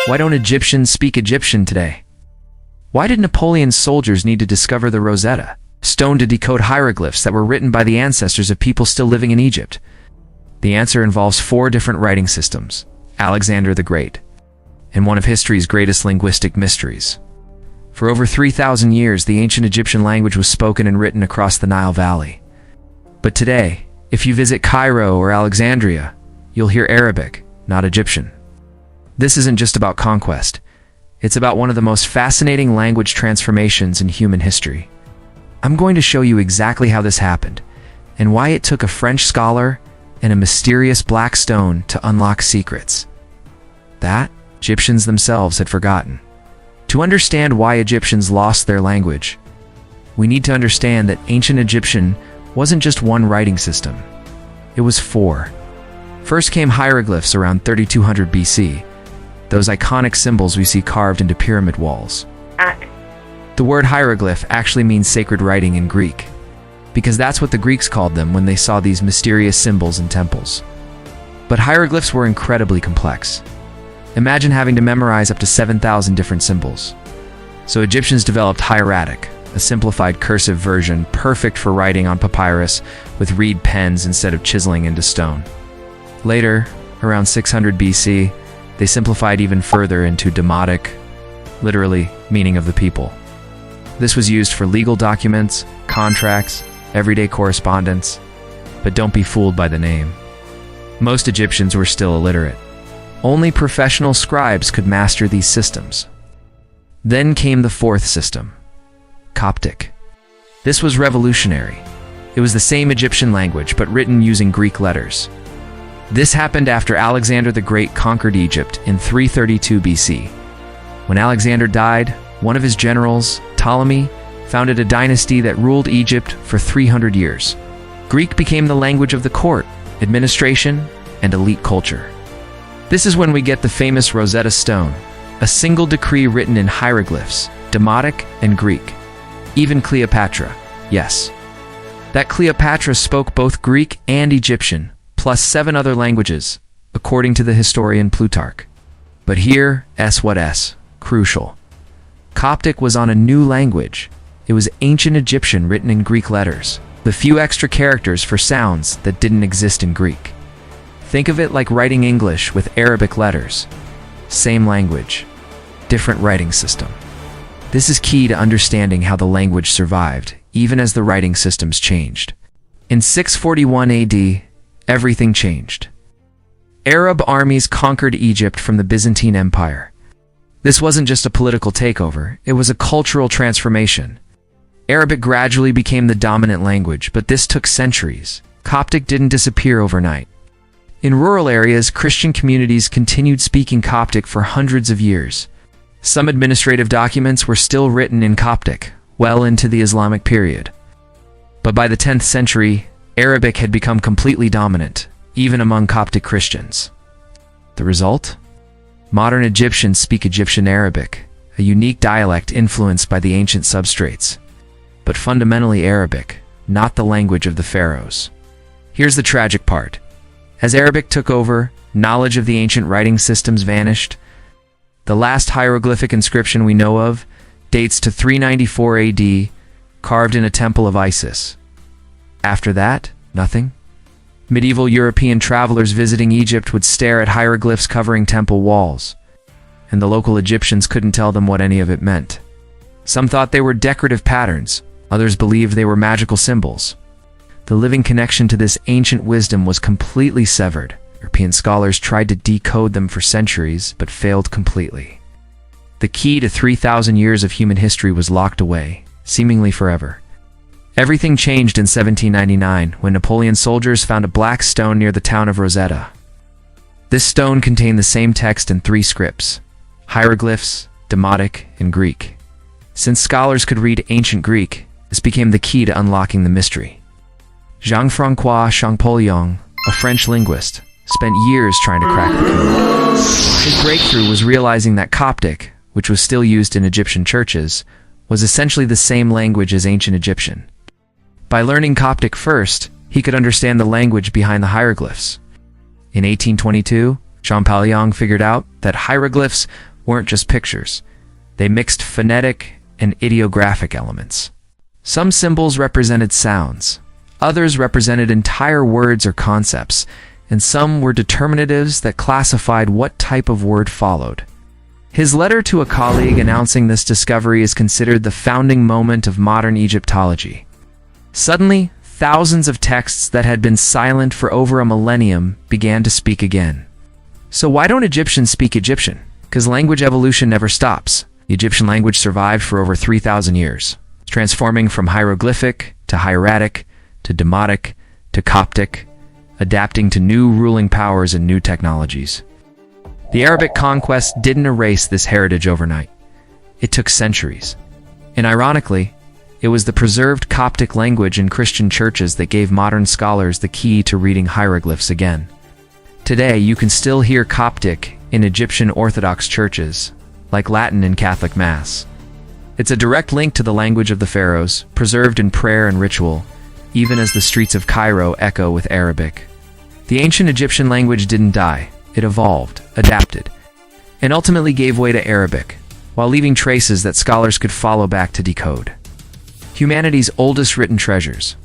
Why don't Egyptians speak Egyptian today? Why did Napoleon's soldiers need to discover the Rosetta Stone to decode hieroglyphs that were written by the ancestors of people still living in Egypt? The answer involves 4 different writing systems: Alexander the Great, and one of history's greatest linguistic mysteries. For over 3,000 years, the ancient Egyptian language was spoken and written across the Nile Valley. But today, if you visit Cairo or Alexandria, you'll hear Arabic, not Egyptian. This isn't just about conquest. It's about one of the most fascinating language transformations in human history. I'm going to show you exactly how this happened, and why it took a French scholar and a mysterious black stone to unlock secrets that Egyptians themselves had forgotten. To understand why Egyptians lost their language, we need to understand that ancient Egyptian wasn't just one writing system. It was 4. First came hieroglyphs around 3200 BC, those iconic symbols we see carved into pyramid walls. The word hieroglyph actually means sacred writing in Greek, because that's what the Greeks called them when they saw these mysterious symbols in temples. But hieroglyphs were incredibly complex. Imagine having to memorize up to 7,000 different symbols. So Egyptians developed Hieratic, a simplified cursive version perfect for writing on papyrus with reed pens instead of chiseling into stone. Later, around 600 BC, they simplified even further into Demotic, literally meaning of the people. This was used for legal documents, contracts, everyday correspondence, but don't be fooled by the name. Most Egyptians were still illiterate. Only professional scribes could master these systems. Then came the 4th system, Coptic. This was revolutionary. It was the same Egyptian language, but written using Greek letters. This happened after Alexander the Great conquered Egypt in 332 BC. When Alexander died, one of his generals, Ptolemy, founded a dynasty that ruled Egypt for 300 years. Greek became the language of the court, administration, and elite culture. This is when we get the famous Rosetta Stone, a single decree written in hieroglyphs, Demotic and Greek. Even Cleopatra, yes. That Cleopatra spoke both Greek and Egyptian, plus 7 other languages, according to the historian Plutarch. But here, crucial. Coptic was on a new language. It was ancient Egyptian written in Greek letters, with few extra characters for sounds that didn't exist in Greek. Think of it like writing English with Arabic letters. Same language, different writing system. This is key to understanding how the language survived, even as the writing systems changed. In 641 AD, everything changed. Arab armies conquered Egypt from the Byzantine Empire. This wasn't just a political takeover, it was a cultural transformation. Arabic gradually became the dominant language, but this took centuries. Coptic didn't disappear overnight. In rural areas, Christian communities continued speaking Coptic for hundreds of years. Some administrative documents were still written in Coptic, well into the Islamic period. But by the 10th century, Arabic had become completely dominant, even among Coptic Christians. The result? Modern Egyptians speak Egyptian Arabic, a unique dialect influenced by the ancient substrates, but fundamentally Arabic, not the language of the Pharaohs. Here's the tragic part. As Arabic took over, knowledge of the ancient writing systems vanished. The last hieroglyphic inscription we know of dates to 394 AD, carved in a temple of Isis. After that, nothing. Medieval European travelers visiting Egypt would stare at hieroglyphs covering temple walls, and the local Egyptians couldn't tell them what any of it meant. Some thought they were decorative patterns, others believed they were magical symbols. The living connection to this ancient wisdom was completely severed. European scholars tried to decode them for centuries, but failed completely. The key to 3,000 years of human history was locked away, seemingly forever. Everything changed in 1799 when Napoleon's soldiers found a black stone near the town of Rosetta. This stone contained the same text in 3 scripts: hieroglyphs, Demotic, and Greek. Since scholars could read ancient Greek, this became the key to unlocking the mystery. Jean-François Champollion, a French linguist, spent years trying to crack the code. His breakthrough was realizing that Coptic, which was still used in Egyptian churches, was essentially the same language as ancient Egyptian. By learning Coptic first, he could understand the language behind the hieroglyphs. In 1822, Champollion figured out that hieroglyphs weren't just pictures. They mixed phonetic and ideographic elements. Some symbols represented sounds, others represented entire words or concepts, and some were determinatives that classified what type of word followed. His letter to a colleague announcing this discovery is considered the founding moment of modern Egyptology. Suddenly, thousands of texts that had been silent for over a millennium began to speak again. So why don't Egyptians speak Egyptian? Because language evolution never stops. The Egyptian language survived for over 3,000 years, transforming from hieroglyphic to hieratic to Demotic to Coptic, adapting to new ruling powers and new technologies. The Arabic conquest didn't erase this heritage overnight. It took centuries. And ironically, it was the preserved Coptic language in Christian churches that gave modern scholars the key to reading hieroglyphs again. Today, you can still hear Coptic in Egyptian Orthodox churches, like Latin in Catholic Mass. It's a direct link to the language of the Pharaohs, preserved in prayer and ritual, even as the streets of Cairo echo with Arabic. The ancient Egyptian language didn't die. It evolved, adapted, and ultimately gave way to Arabic, while leaving traces that scholars could follow back to decode. Humanity's oldest written treasures,